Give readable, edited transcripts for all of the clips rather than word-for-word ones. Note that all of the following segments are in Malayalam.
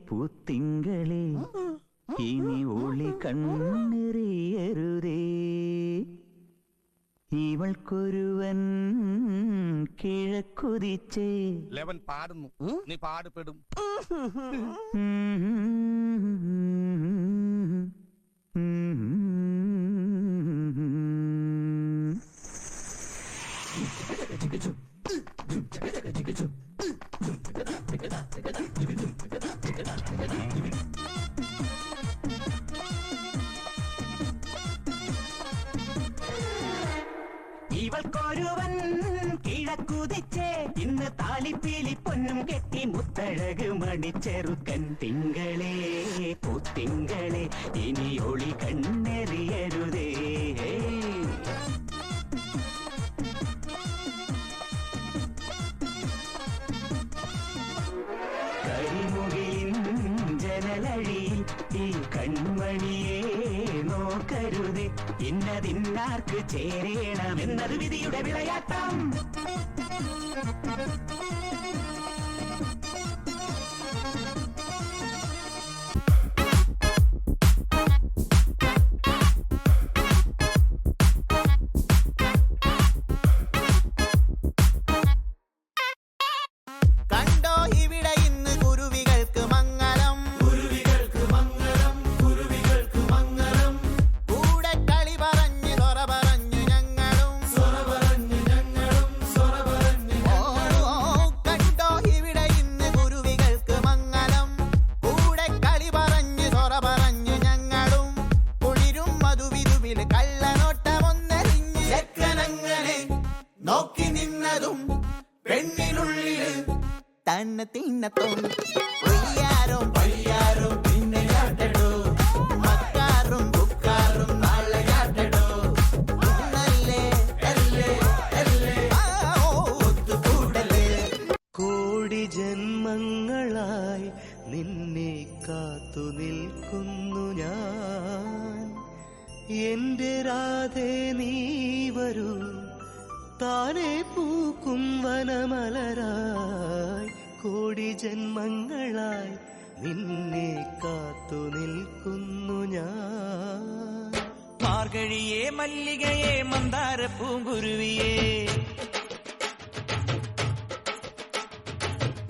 പൂത്തിങ്കളെ ഇനി ഒളി കണ്ണെറിയരുതേ ഇവൾക്കൊരുവൻ കിഴക്കുതിച്ചേ ലെവൻ പാടുന്നു നീ പാടുപെടും ഇവൾക്കൊരുവൻ കിഴക്കുതിച്ചേ ഇന്ന് താലിപ്പീലി പൊന്നും കെട്ടി മുത്തഴക് മണിച്ചെറുക്കൻ തിങ്കളെ പൂത്തിങ്കളെ ഇനി ഒളി കണ്ണെറിയരുതേ കരിമുകിലിൻ ജനലഴിയിൽ ഈ കൺമണിയെ നോക്കരുതേ ഇന്നതിന്നാർക്ക് ചേരേണമെന്നത് വിധിയുടെ വിളയാട്ടം നോക്കി നിന്നതും പെണ്ണിനുള്ളില് തന്നെ തിന്നത്തും പയ്യാരും പിന്നെ ചാട്ടടോ മക്കാറും ബുക്കാറും നാളെ ചാട്ടടോ കോടി ജന്മങ്ങളായി നിന്നെ കാത്തു നിൽക്കുന്നു ഞാൻ എന്റെ രാധേ നീ വരൂ താനെ പൂക്കും വനമലരായി കോടി ജന്മങ്ങളായി നിന്നെ കാത്തു നിൽക്കുന്നു ഞാൻ മാർഗഴിയേ മല്ലികയെ മന്ദാര പൂങ്കുരുവിയേ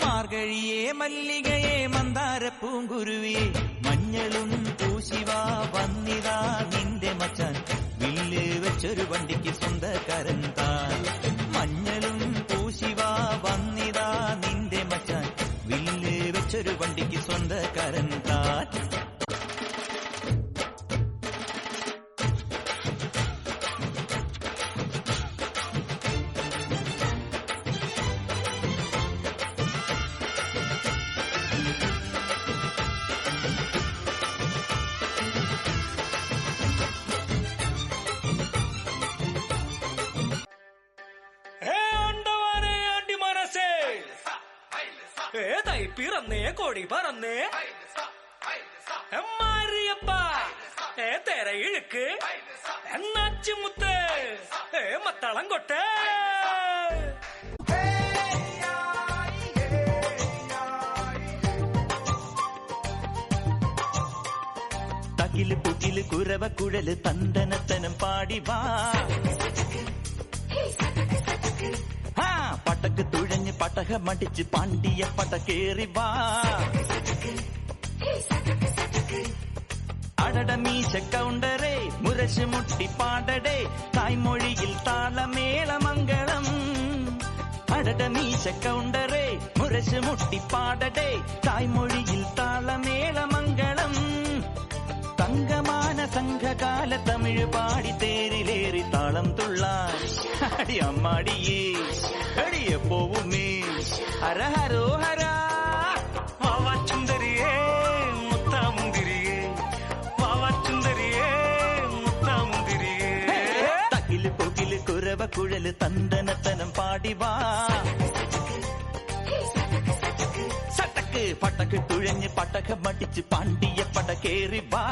മാർഗഴിയേ മല്ലികയെ മന്ദാര പൂങ്കുരുവിയേ മഞ്ഞളും പൂശിവാ വന്നിതാ നിന്റെ മച്ചാൻ വില്ല് വെച്ചൊരു വണ്ടിക്ക് സ്വന്തക്കാരൻ താൻ മഞ്ഞളും പൂശിവാ വന്നിതാ നിന്റെ മച്ചാൻ വില്ല് വെച്ചൊരു വണ്ടിക്ക് സ്വന്തക്കാരൻ താൻ പിറന്നേ കൊടി പറന്നേ മാറിയപ്പ തെര ഇഴുക്ക് എന്നാച്ചുമുത്ത് മത്തളം കൊട്ടേ തകില് പുകില് കുരവ കുഴല് തന്തനത്തനം പാടി വാ പട്ടക്ക് തുഴഞ്ഞ് പട്ടക മടിച്ച് പാണ്ടിയ പടക്കേറി വാ അടട മീശ കൗണ്ടറേ മുരശ് മുട്ടി പാടടേ തായ്മൊഴിയിൽ താളമേളമംഗളം അടട മീശ കൗണ്ടറേ മുരശ് മുട്ടി പാടടേ തായ്മൊഴിയിൽ താളമേളമംഗളം തങ്കമാന സംഘകാല തമിഴ് പാടി തേരിലേറി താളം തുള്ളാൻ അടി അമ്മാടിയേ അടിയ പോവുമേ ഹരഹരോ ഹരാ വാവാച്ചുന്തരിയേ മുത്താമുന്തിരിയേ വാവാച്ചുന്തരിയേ മുത്താമുന്തിരിയേ തകില് പൊകില് കുരവ കുഴല് തന്തനത്തനം പാടി വാ സട്ടക്ക് പട്ടക്ക് തുഴഞ്ഞ് പട്ടക മടിച്ച് പാണ്ടിയ പടക്കേറി വാ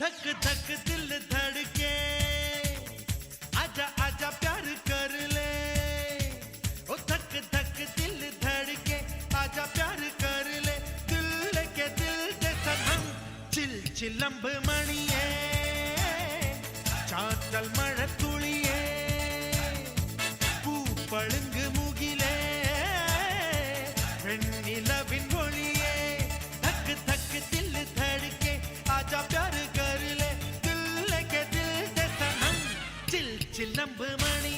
धक धक दिल धड़के ചില്ലമ്പ് മണിയേ ചാറ്റൽ മഴത്തുള്ളിയേ പൂപ്പളുങ്ക് മുകിലേ വെണ്ണിലവിൻ ഒളിയേ धक धक दिल धड़के आजा प्यार कर ले दिल के दिल दे सनम चिल चिलंब मणि